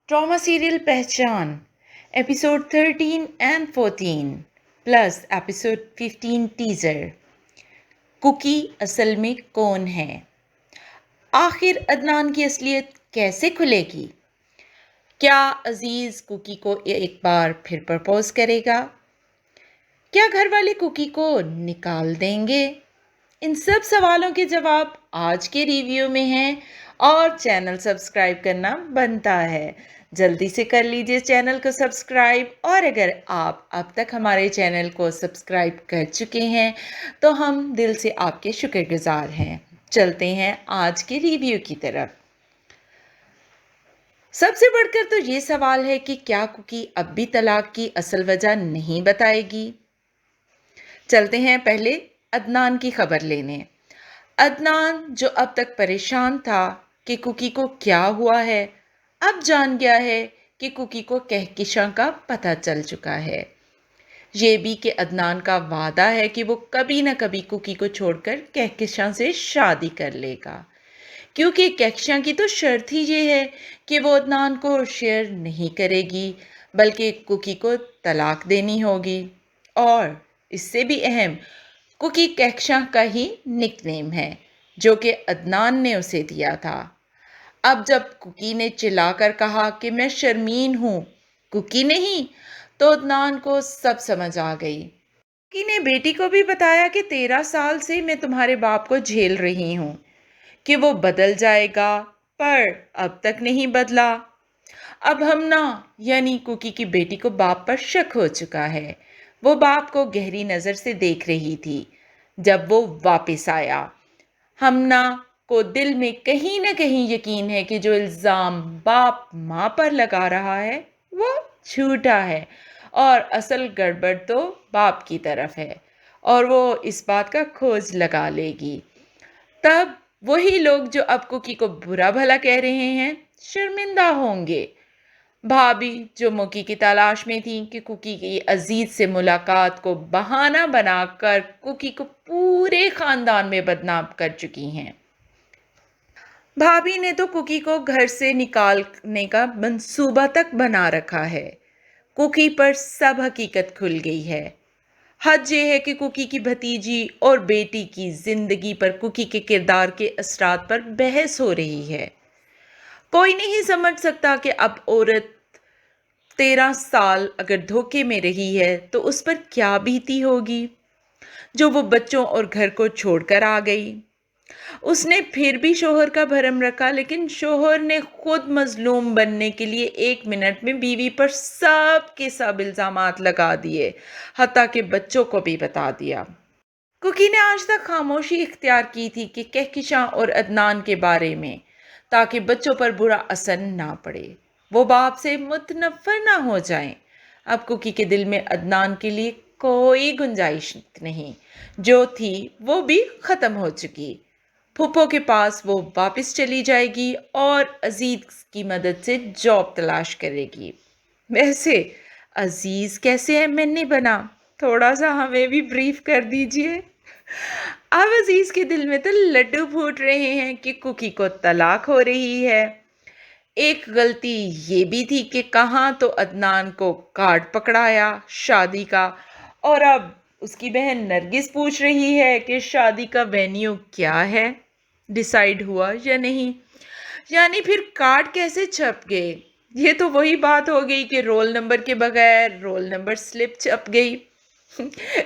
Drama serial Pehchaan episode 13 and 14 plus episode 15 teaser. कुकी असल में कौन है? आखिर अदनान की असलियत कैसे खुलेगी? क्या अजीज कुकी को एक बार फिर प्रपोज करेगा? क्या घर वाले कुकी को निकाल देंगे? इन सब सवालों के जवाब आज के रिव्यू में हैं और चैनल सब्सक्राइब करना बनता है। जल्दी से कर लीजिए चैनल को सब्सक्राइब, और अगर आप अब तक हमारे चैनल को सब्सक्राइब कर चुके हैं तो हम दिल से आपके शुक्रगुजार हैं। चलते हैं आज के रिव्यू की तरफ। सबसे बढ़कर तो ये सवाल है कि क्या कुकी अब भी तलाक की असल वजह नहीं बताएगी? चलते हैं पहले अदनान की खबर लेने। अदनान जो अब तक परेशान था कि कुकी को क्या हुआ है, अब जान गया है कि कुकी को कहकशां का पता चल चुका है। ये भी कि अदनान का वादा है कि वो कभी ना कभी कुकी को छोड़कर कहकशां से शादी कर लेगा, क्योंकि कहकशां की तो शर्त ही ये है कि वो अदनान को शेयर नहीं करेगी बल्कि कुकी को तलाक देनी होगी। और इससे भी अहम, कुकी कहकशां का ही निकनेम है जो कि अदनान ने उसे दिया था। अब जब कुकी ने चिल्लाकर कहा कि मैं शर्मीन हूँ, कुकी नहीं, तो अदनान को सब समझ आ गई। कुकी ने बेटी को भी बताया कि 13 साल से मैं तुम्हारे बाप को झेल रही हूँ, कि वो बदल जाएगा, पर अब तक नहीं बदला। अब हम ना, यानी कुकी की बेटी को बाप पर शक हो चुका है। वो बाप को गहरी नजर से देख रही थी जब वो वापस आया। हमना को दिल में कहीं ना कहीं यकीन है कि जो इल्जाम बाप माँ पर लगा रहा है वो झूठा है, और असल गड़बड़ तो बाप की तरफ है, और वो इस बात का खोज लगा लेगी। तब वही लोग जो अब कुकी को बुरा भला कह रहे हैं शर्मिंदा होंगे। भाभी जो मुकी की तलाश में थी कि कुकी की अजीज से मुलाकात को बहाना बनाकर कुकी को पूरे खानदान में बदनाम कर चुकी हैं। भाभी ने तो कुकी को घर से निकालने का मंसूबा तक बना रखा है। कुकी पर सब हकीकत खुल गई है। हद ये है कि कुकी की भतीजी और बेटी की जिंदगी पर कुकी के किरदार के असरात पर बहस हो रही है। कोई नहीं समझ सकता कि अब औरत 13 साल अगर धोखे में रही है तो उस पर क्या बीती होगी, जो वो बच्चों और घर को छोड़कर आ गई। उसने फिर भी शोहर का भरम रखा, लेकिन शोहर ने खुद मजलूम बनने के लिए 1 मिनट में बीवी पर सब के सब इल्जामात लगा दिए, हत्ता के बच्चों को भी बता दिया। कुकी ने आज तक खामोशी इख्तियार की थी कि कहकशां और अदनान के बारे में, ताकि बच्चों पर बुरा असर ना पड़े, वो बाप से मुतनफ़र ना हो जाएं। अब कुकी के दिल में अदनान के लिए कोई गुंजाइश नहीं, जो थी वो भी ख़त्म हो चुकी। फूफो के पास वो वापस चली जाएगी और अजीज की मदद से जॉब तलाश करेगी। वैसे अजीज कैसे एमएनए बना, थोड़ा सा हमें भी ब्रीफ कर दीजिए। अब अजीज के दिल में तो लड्डू फूट रहे हैं कि कुकी को तलाक हो रही है। एक गलती ये भी थी कि कहाँ तो अदनान को कार्ड पकड़ाया शादी का, और अब उसकी बहन नरगिस पूछ रही है कि शादी का वेन्यू क्या है, डिसाइड हुआ या नहीं। यानी फिर कार्ड कैसे छप गए? ये तो वही बात हो गई कि रोल नंबर के बगैर रोल नंबर स्लिप छप गई।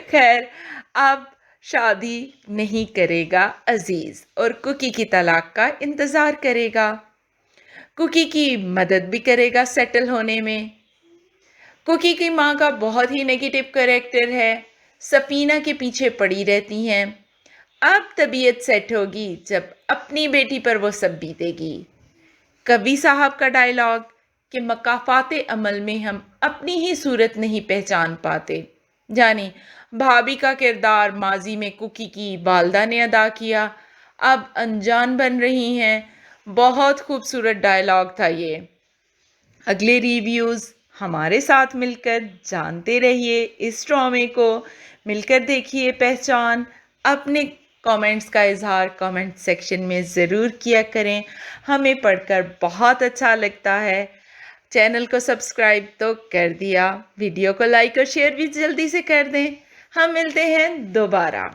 खैर, अब शादी नहीं करेगा अजीज और कुकी की तलाक का इंतजार करेगा। कुकी की मदद भी करेगा सेटल होने में। कुकी की माँ का बहुत ही नेगेटिव कैरेक्टर है, सफीना के पीछे पड़ी रहती हैं। अब तबीयत सेट होगी जब अपनी बेटी पर वो सब बीतेगी। कवि साहब का डायलॉग कि मकाफाते अमल में हम अपनी ही सूरत नहीं पहचान पाते, जानी भाभी का किरदार माजी में कुकी की वालदा ने अदा किया, अब अनजान बन रही हैं। बहुत खूबसूरत डायलॉग था ये। अगले रिव्यूज़ हमारे साथ मिलकर जानते रहिए इस ड्रामे को। मिलकर देखिए पहचान। अपने कमेंट्स का इजहार कमेंट सेक्शन में ज़रूर किया करें, हमें पढ़कर बहुत अच्छा लगता है। چینل کو سبسکرائب تو کر دیا، ویڈیو کو لائک اور شیئر بھی جلدی سے کر دیں۔ ہم ملتے ہیں دوبارہ۔